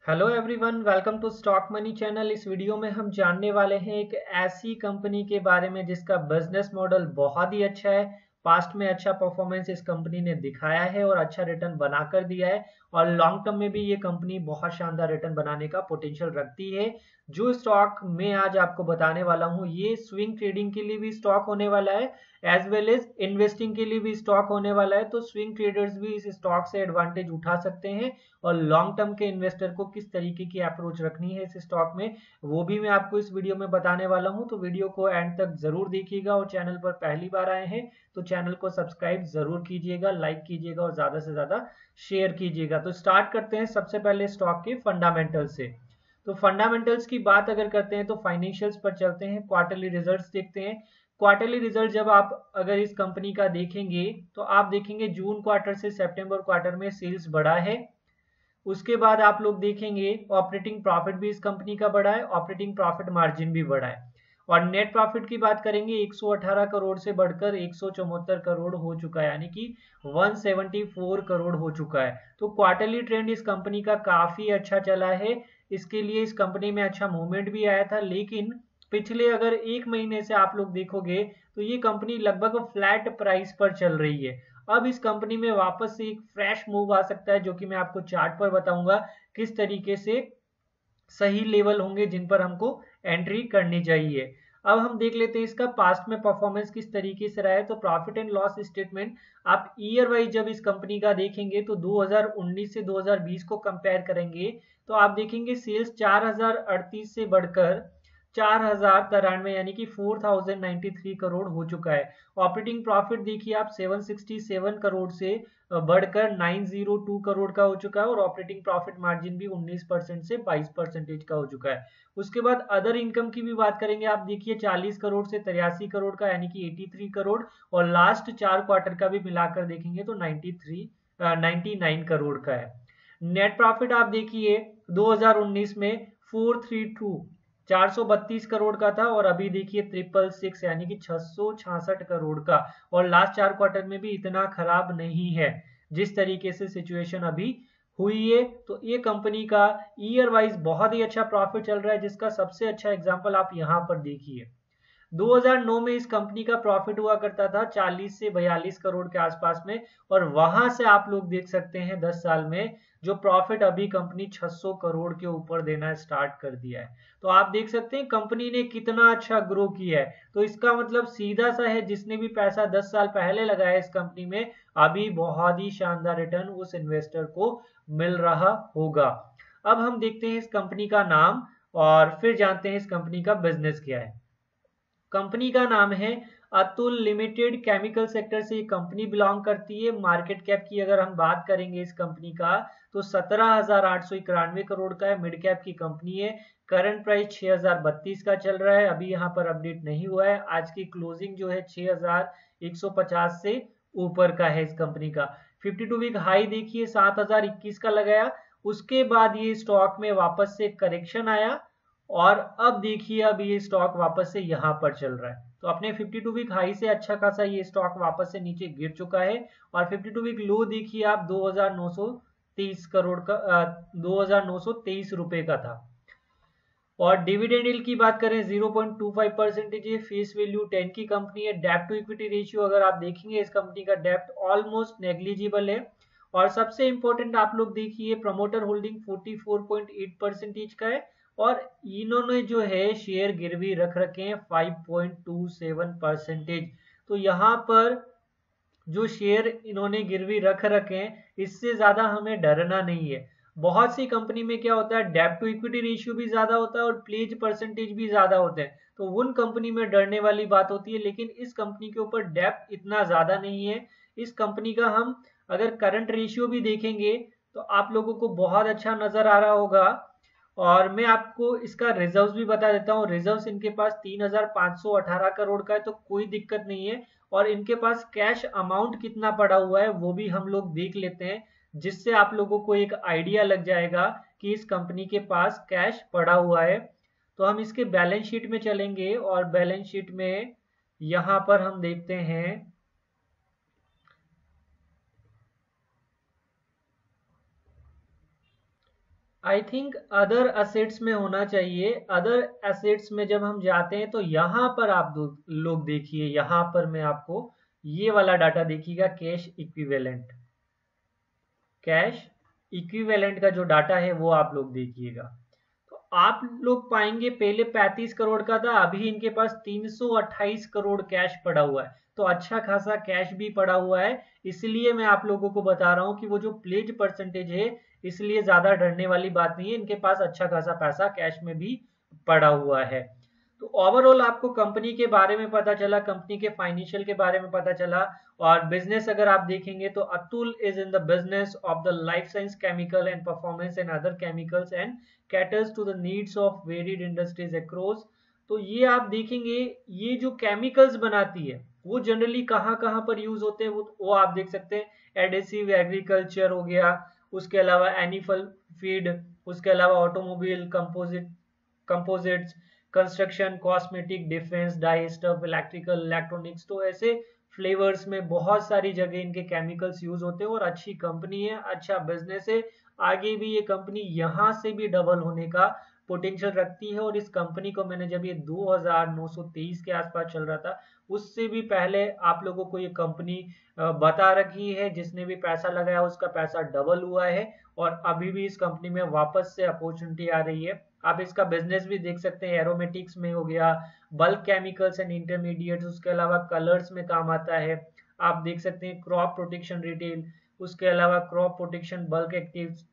Hello everyone, welcome to stock money channel. इस video में हम जानने वाले हैं एक ऐसी कंपनी के बारे में जिसका बिजनेस मॉडल बहुत ही अच्छा है। पास्ट में अच्छा परफॉर्मेंस इस कंपनी ने दिखाया है और अच्छा रिटर्न बनाकर दिया है, और लॉन्ग टर्म में भी ये कंपनी बहुत शानदार रिटर्न बनाने का पोटेंशियल रखती है। जो स्टॉक मैं आज आपको बताने वाला हूँ, ये स्विंग ट्रेडिंग के लिए भी स्टॉक होने वाला है, एज वेल एज इन्वेस्टिंग के लिए भी स्टॉक होने वाला है। तो स्विंग ट्रेडर्स भी इस स्टॉक से एडवांटेज उठा सकते हैं, और लॉन्ग टर्म के इन्वेस्टर को किस तरीके की अप्रोच रखनी है इस स्टॉक में, वो भी मैं आपको इस वीडियो में बताने वाला हूं। तो वीडियो को एंड तक जरूर देखिएगा, और चैनल पर पहली बार आए हैं तो चैनल को सब्सक्राइब जरूर कीजिएगा, लाइक कीजिएगा और ज्यादा से ज्यादा शेयर कीजिएगा। तो स्टार्ट करते हैं सबसे पहले स्टॉक के फंडामेंटल से। तो फंडामेंटल्स की बात अगर करते हैं तो फाइनेंशियल्स पर चलते हैं, क्वार्टरली रिजल्ट्स देखते हैं। क्वार्टरली रिजल्ट जब आप अगर इस कंपनी का देखेंगे तो आप देखेंगे जून क्वार्टर से सितंबर क्वार्टर में सेल्स बढ़ा है। उसके बाद आप लोग देखेंगे ऑपरेटिंग प्रॉफिट भी इस कंपनी का बढ़ा है, ऑपरेटिंग प्रॉफिट मार्जिन भी बढ़ा है। और नेट प्रॉफिट की बात करेंगे 118 करोड़ से बढ़कर 174 करोड़ हो चुका है, यानी कि 174 करोड़ हो चुका है। तो क्वार्टरली ट्रेंड इस कंपनी का काफी अच्छा चला है। इसके लिए इस कंपनी में अच्छा मूवमेंट भी आया था, लेकिन पिछले अगर एक महीने से आप लोग देखोगे तो ये कंपनी लगभग फ्लैट प्राइस पर चल रही है। अब इस कंपनी में वापस से एक फ्रेश मूव आ सकता है, जो कि मैं आपको चार्ट पर बताऊंगा किस तरीके से सही लेवल होंगे जिन पर हमको एंट्री करनी चाहिए। अब हम देख लेते हैं इसका पास्ट में परफॉर्मेंस किस तरीके से रहा है। तो प्रॉफिट एंड लॉस स्टेटमेंट आप ईयर वाइज जब इस कंपनी का देखेंगे तो 2019 से 2020 को कंपेयर करेंगे तो आप देखेंगे सेल्स 4038 से बढ़कर 4093 यानी कि 4093 करोड़ हो चुका है। ऑपरेटिंग प्रॉफिट देखिए आप 767 करोड़ से बढ़कर 902 करोड़ का हो चुका है, और ऑपरेटिंग प्रॉफिट मार्जिन भी 19% से 22% का हो चुका है। उसके बाद अदर इनकम की भी बात करेंगे, आप देखिए 40 करोड़ से 83 करोड़ का यानी कि 83 करोड़, और लास्ट 4 क्वार्टर का भी मिलाकर देखेंगे तो 99 करोड़ का है। नेट प्रॉफिट आप देखिए 2019 में 432 करोड़ का था, और अभी देखिए 666 यानी कि 666 करोड़ का। और लास्ट 4 क्वार्टर में भी इतना खराब नहीं है जिस तरीके से सिचुएशन अभी हुई है। तो ये कंपनी का ईयर वाइज बहुत ही अच्छा प्रॉफिट चल रहा है, जिसका सबसे अच्छा एग्जांपल आप यहाँ पर देखिए। 2009 में इस कंपनी का प्रॉफिट हुआ करता था 40 से 42 करोड़ के आसपास में, और वहां से आप लोग देख सकते हैं 10 साल में जो प्रॉफिट अभी कंपनी 600 करोड़ के ऊपर देना स्टार्ट कर दिया है। तो आप देख सकते हैं कंपनी ने कितना अच्छा ग्रो किया है। तो इसका मतलब सीधा सा है, जिसने भी पैसा 10 साल पहले लगाया इस कंपनी में, अभी बहुत ही शानदार रिटर्न उस इन्वेस्टर को मिल रहा होगा। अब हम देखते हैं इस कंपनी का नाम, और फिर जानते हैं इस कंपनी का बिजनेस क्या है। कंपनी का नाम है अतुल लिमिटेड। केमिकल सेक्टर से ये कंपनी बिलोंग करती है। मार्केट कैप की अगर हम बात करेंगे इस कंपनी का तो 17,891 करोड़ का है। मिड कैप की कंपनी है। करंट प्राइस 6,032 का चल रहा है, अभी यहाँ पर अपडेट नहीं हुआ है। आज की क्लोजिंग जो है 6,150 से ऊपर का है इस कंपनी का। 52 वीक हाई देखिए 7,021 का लगाया, उसके बाद ये स्टॉक में वापस से करेक्शन आया, और अब देखिए अब ये स्टॉक वापस से यहाँ पर चल रहा है। तो अपने 52 वीक हाई से अच्छा खासा ये स्टॉक वापस से नीचे गिर चुका है, और 52 वीक लो देखिए आप 2,930 करोड़ का 2,923 रुपए का था। और डिविडेंड यील्ड की बात करें 0.25% है। फेस वैल्यू 10 की कंपनी है। डेब्ट टू इक्विटी रेशियो अगर आप देखेंगे इस कंपनी का डेब्ट ऑलमोस्ट नेग्लिजिबल है। और सबसे इंपॉर्टेंट आप लोग देखिए प्रमोटर होल्डिंग 44.8% का है, और इन्होंने जो है शेयर गिरवी रख रखे हैं 5.27%। तो यहाँ पर जो शेयर इन्होंने गिरवी रख रखे हैं, इससे ज्यादा हमें डरना नहीं है। बहुत सी कंपनी में क्या होता है, डेब्ट टू इक्विटी रेशियो भी ज्यादा होता है और प्लेज परसेंटेज भी ज्यादा होते हैं, तो उन कंपनी में डरने वाली बात होती है। लेकिन इस कंपनी के ऊपर डेब्ट इतना ज्यादा नहीं है। इस कंपनी का हम अगर करंट रेशियो भी देखेंगे तो आप लोगों को बहुत अच्छा नजर आ रहा होगा। और मैं आपको इसका रिजर्व्स भी बता देता हूँ। रिजर्व्स इनके पास 3,518 करोड़ का है, तो कोई दिक्कत नहीं है। और इनके पास कैश अमाउंट कितना पड़ा हुआ है वो भी हम लोग देख लेते हैं, जिससे आप लोगों को एक आइडिया लग जाएगा कि इस कंपनी के पास कैश पड़ा हुआ है। तो हम इसके बैलेंस शीट में चलेंगे, और बैलेंस शीट में यहाँ पर हम देखते हैं आई थिंक अदर एसेट्स में होना चाहिए। अदर एसेट्स में जब हम जाते हैं तो यहाँ पर आप लोग देखिए, यहाँ पर मैं आपको ये वाला डाटा देखिएगा, कैश इक्विवेलेंट। कैश इक्विवेलेंट का जो डाटा है वो आप लोग देखिएगा, तो आप लोग पाएंगे पहले 35 करोड़ का था, अभी इनके पास 328 करोड़ कैश पड़ा हुआ है। तो अच्छा खासा कैश भी पड़ा हुआ है। इसलिए मैं आप लोगों को बता रहा हूं कि वो जो प्लेज परसेंटेज है, इसलिए ज्यादा डरने वाली बात नहीं है, इनके पास अच्छा खासा पैसा कैश में भी पड़ा हुआ है। तो ओवरऑल आपको कंपनी के बारे में पता चला, कंपनी के फाइनेंशियल के बारे में पता चला। और बिजनेस अगर आप देखेंगे तो Atul is in the business of the life science chemical and performance and other chemicals and caters to the needs of varied industries across. तो ये आप देखेंगे, ये जो केमिकल्स बनाती है वो जनरली कहाँ कहाँ पर यूज होते हैं, वो आप देख सकते हैं। एडेसिव एग्रीकल्चर हो गया, उसके अलावा एनिमल फीड, उसके अलावा automobile composites, construction, cosmetic, defence, die stuff, electrical, electronics. तो ऐसे फ्लेवर्स में बहुत सारी जगह इनके केमिकल्स यूज होते हैं और अच्छी कंपनी है, अच्छा बिजनेस है। आगे भी ये कंपनी यहाँ से भी डबल होने का पोटेंशियल रखती है। और इस कंपनी को मैंने जब ये 2923 के आसपास चल रहा था, उससे भी पहले आप लोगों को ये कंपनी बता रखी है, जिसने भी पैसा लगाया उसका पैसा डबल हुआ है। और अभी भी इस कंपनी में वापस से अपॉर्चुनिटी आ रही है। आप इसका बिजनेस भी देख सकते हैं, एरोमेटिक्स में हो गया, बल्क केमिकल्स एंड इंटरमीडिएट्स, उसके अलावा कलर्स में काम आता है। आप देख सकते हैं क्रॉप प्रोटेक्शन रिटेल, उसके अलावा crop protection bulk actives,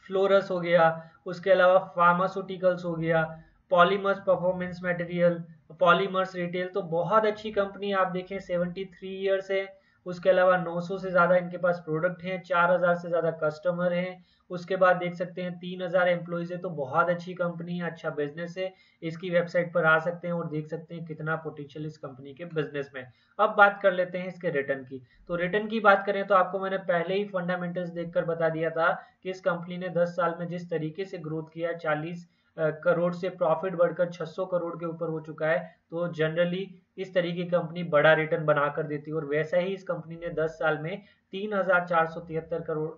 fluoresce हो गया, उसके अलावा फार्मास्यूटिकल्स हो गया, polymers performance material, polymers retail. तो बहुत अच्छी कंपनी आप देखें, 73 ईयर्स है। उसके अलावा 900 से ज्यादा इनके पास प्रोडक्ट हैं, 4000 से ज्यादा कस्टमर हैं। उसके बाद देख सकते हैं 3000 एम्प्लॉइज है। तो बहुत अच्छी कंपनी है, अच्छा बिजनेस है। इसकी वेबसाइट पर आ सकते हैं और देख सकते हैं कितना पोटेंशियल इस कंपनी के बिजनेस में। अब बात कर लेते हैं इसके रिटर्न की। तो रिटर्न की बात करें तो आपको मैंने पहले ही फंडामेंटल्स देखकर बता दिया था कि इस कंपनी ने 10 साल में जिस तरीके से ग्रोथ किया, 40 करोड़ से प्रॉफिट बढ़कर 600 करोड़ के ऊपर हो चुका है। तो जनरली इस तरीके की कंपनी बड़ा रिटर्न बनाकर देती है। और वैसा ही इस कंपनी ने 10 साल में 3473 करोड़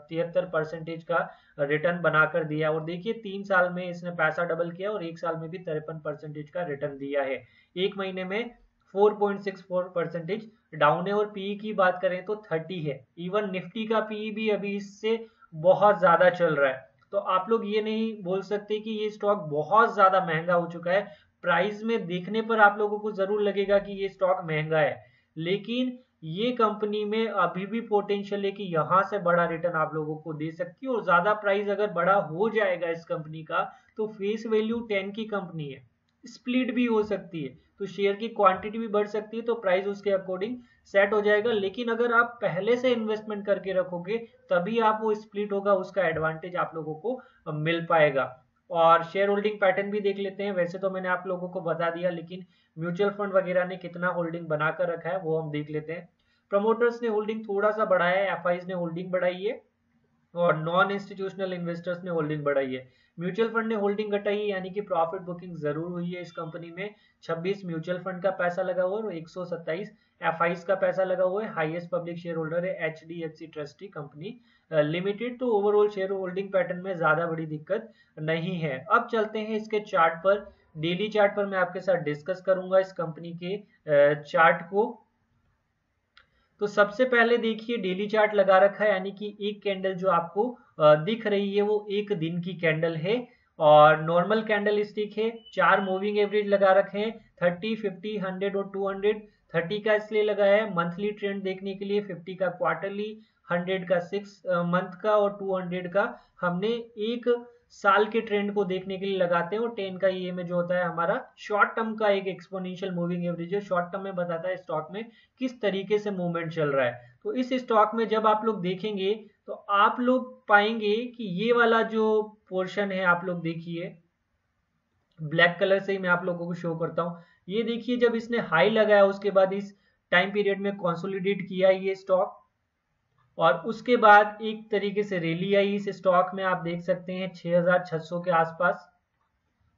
73% का रिटर्न बनाकर दिया। और देखिए 3 साल में इसने पैसा डबल किया और 1 साल में भी 53% का रिटर्न दिया है। एक महीने में 4.64% डाउन है। और पीई की बात करें तो 30 है। इवन निफ्टी का पीई भी अभी इससे बहुत ज्यादा चल रहा है। तो आप लोग ये नहीं बोल सकते कि ये स्टॉक बहुत ज्यादा महंगा हो चुका है। प्राइस में देखने पर आप लोगों को जरूर लगेगा कि ये स्टॉक महंगा है, लेकिन ये कंपनी में अभी भी पोटेंशियल है कि यहाँ से बड़ा रिटर्न आप लोगों को दे सकती है। और ज्यादा प्राइस अगर बड़ा हो जाएगा इस कंपनी का, तो फेस वैल्यू 10 की कंपनी है, स्प्लिट भी हो सकती है, तो शेयर की क्वांटिटी भी बढ़ सकती है, तो प्राइस उसके अकॉर्डिंग सेट हो जाएगा। लेकिन अगर आप पहले से इन्वेस्टमेंट करके रखोगे तभी आप वो स्प्लिट होगा, उसका एडवांटेज आप लोगों को मिल पाएगा। और शेयर होल्डिंग पैटर्न भी देख लेते हैं। वैसे तो मैंने आप लोगों को बता दिया, लेकिन म्यूचुअल फंड वगैरह ने कितना होल्डिंग बनाकर रखा है वो हम देख लेते हैं। प्रमोटर्स ने होल्डिंग थोड़ा सा बढ़ाया है, एफआईज ने होल्डिंग बढ़ाई है और नॉन इंस्टीट्यूशनल इन्वेस्टर्स ने होल्डिंग बढ़ाई है। म्यूचुअल फंड ने होल्डिंग घटाई है, यानी कि प्रॉफिट बुकिंग जरूर हुई है इस कंपनी में। 26 म्यूचुअल फंड का पैसा लगा हुआ है और 127 एफआईज का पैसा लगा हुआ है। हाईएस्ट पब्लिक शेयर होल्डर है एचडीएफसी ट्रस्टी कंपनी लिमिटेड। तो ओवरऑल शेयर होल्डिंग पैटर्न में ज्यादा बड़ी दिक्कत नहीं है। अब चलते हैं इसके चार्ट पर। डेली चार्ट पर मैं आपके साथ डिस्कस करूंगा इस कंपनी के चार्ट को। तो सबसे पहले देखिए डेली चार्ट लगा रखा है, यानी कि एक कैंडल जो आपको दिख रही है वो एक दिन की कैंडल है और नॉर्मल कैंडल स्टिक है। 4 मूविंग एवरेज लगा रखे हैं, 30, 50, 100 और 200। 30 का इसलिए लगाया है मंथली ट्रेंड देखने के लिए, 50 का क्वार्टरली, 100 का 6 मंथ का और 200 का हमने एक साल के ट्रेंड को देखने के लिए लगाते हैं। और 10 का ये में जो होता है हमारा शॉर्ट टर्म का एक एक्सपोनेंशियल मूविंग एवरेज है, शॉर्ट टर्म में बताता है स्टॉक में किस तरीके से मूवमेंट चल रहा है। तो इस स्टॉक में जब आप लोग देखेंगे तो आप लोग पाएंगे कि ये वाला जो पोर्शन है, आप लोग देखिए ब्लैक कलर से ही मैं आप लोगों को शो करता हूं। ये देखिए जब इसने हाई लगाया उसके बाद इस टाइम पीरियड में कंसोलिडेट किया ये स्टॉक और उसके बाद एक तरीके से रैली आई इस स्टॉक में, आप देख सकते हैं 6600 के आसपास।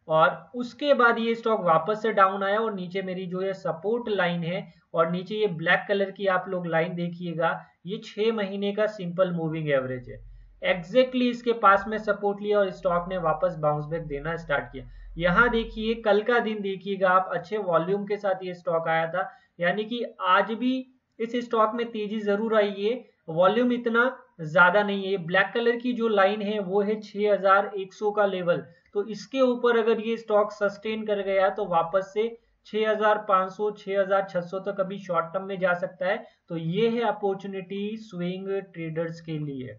और उसके बाद ये स्टॉक वापस से डाउन आया और नीचे मेरी जो ये सपोर्ट लाइन है और नीचे ये ब्लैक कलर की आप लोग लाइन देखिएगा, ये 6 महीने का सिंपल मूविंग एवरेज है। एग्जैक्टली इसके पास में सपोर्ट लिया और स्टॉक ने वापस बाउंस बैक देना स्टार्ट किया। यहाँ देखिए कल का दिन देखिएगा आप, अच्छे वॉल्यूम के साथ ये स्टॉक आया था, यानी कि आज भी इस स्टॉक में तेजी जरूर आई है, वॉल्यूम इतना ज्यादा नहीं है। ब्लैक कलर की जो लाइन है वो है 6100 का लेवल, तो इसके ऊपर अगर ये स्टॉक सस्टेन कर गया तो वापस से 6500 6600 तक अभी शॉर्ट टर्म में जा सकता है। तो ये है अपॉर्चुनिटी स्विंग ट्रेडर्स के लिए।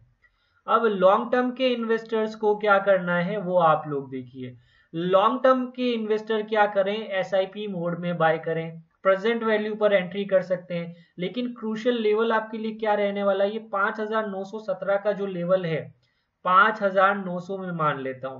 अब लॉन्ग टर्म के इन्वेस्टर्स को क्या करना है वो आप लोग देखिए। लॉन्ग टर्म के इन्वेस्टर क्या करें, एसआईपी मोड में बाय करें, प्रेजेंट वैल्यू पर एंट्री कर सकते हैं। लेकिन क्रूशियल लेवल आपके लिए क्या रहने वाला है, ये 5917 का जो लेवल है 5900 में मान लेता हूं,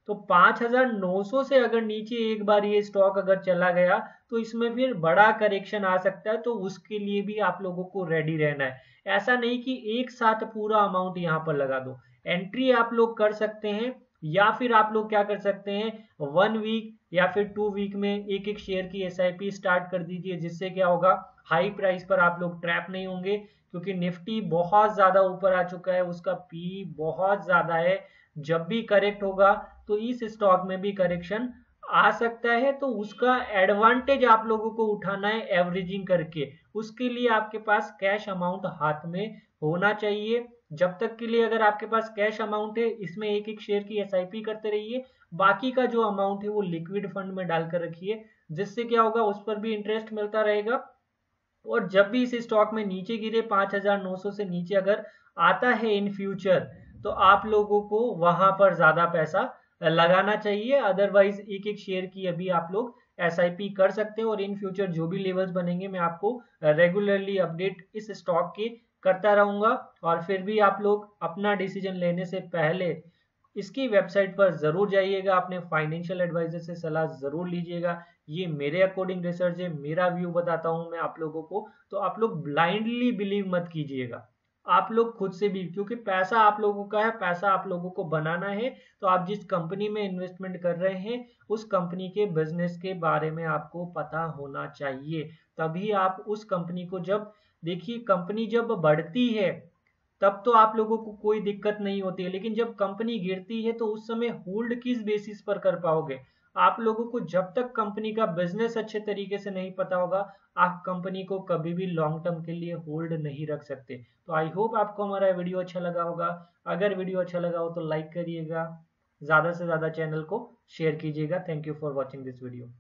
तो 5900 से अगर नीचे एक बार ये स्टॉक अगर चला गया तो इसमें फिर बड़ा करेक्शन आ सकता है, तो उसके लिए भी आप लोगों को रेडी रहना है। ऐसा नहीं कि एक साथ पूरा अमाउंट यहाँ पर लगा दो, एंट्री आप लोग कर सकते हैं, या फिर आप लोग क्या कर सकते हैं 1 वीक या फिर 2 वीक में एक एक शेयर की एसआईपी स्टार्ट कर दीजिए, जिससे क्या होगा हाई प्राइस पर आप लोग ट्रैप नहीं होंगे। क्योंकि निफ्टी बहुत ज्यादा ऊपर आ चुका है, उसका पी बहुत ज्यादा है, जब भी करेक्ट होगा तो इस स्टॉक में भी करेक्शन आ सकता है, तो उसका एडवांटेज आप लोगों को उठाना है एवरेजिंग करके। उसके लिए आपके पास कैश अमाउंट हाथ में होना चाहिए। जब तक के लिए अगर आपके पास कैश अमाउंट है, इसमें एक एक शेयर की एसआईपी करते रहिए, बाकी का जो अमाउंट है वो लिक्विड फंड में डालकर रखिए, जिससे क्या होगा उस पर भी इंटरेस्ट मिलता रहेगा। और जब भी इस स्टॉक में नीचे गिरे 5900 से नीचे अगर आता है इन फ्यूचर, तो आप लोगों को वहां पर ज्यादा पैसा लगाना चाहिए। अदरवाइज एक एक शेयर की अभी आप लोग एसआईपी कर सकते हैं, और इन फ्यूचर जो भी लेवल्स बनेंगे मैं आपको रेगुलरली अपडेट इस स्टॉक के करता रहूंगा। और फिर भी आप लोग अपना डिसीजन लेने से पहले इसकी वेबसाइट पर जरूर जाइएगा, अपने फाइनेंशियल एडवाइजर से सलाह जरूर लीजिएगा। ये मेरे अकॉर्डिंग रिसर्च है, मेरा व्यू बताता हूं मैं आप लोगों को, तो आप लोग ब्लाइंडली बिलीव मत कीजिएगा। आप लोग खुद से भी, क्योंकि पैसा आप लोगों का है, पैसा आप लोगों को बनाना है, तो आप जिस कंपनी में इन्वेस्टमेंट कर रहे हैं उस कंपनी के बिजनेस के बारे में आपको पता होना चाहिए। तभी आप उस कंपनी को, जब देखिए कंपनी जब बढ़ती है तब तो आप लोगों को कोई दिक्कत नहीं होती है, लेकिन जब कंपनी गिरती है तो उस समय होल्ड किस बेसिस पर कर पाओगे। आप लोगों को जब तक कंपनी का बिजनेस अच्छे तरीके से नहीं पता होगा, आप कंपनी को कभी भी लॉन्ग टर्म के लिए होल्ड नहीं रख सकते। तो आई होप आपको हमारा वीडियो अच्छा लगा होगा। अगर वीडियो अच्छा लगा हो तो लाइक करिएगा, ज्यादा से ज्यादा चैनल को शेयर कीजिएगा। Thank you for watching this video.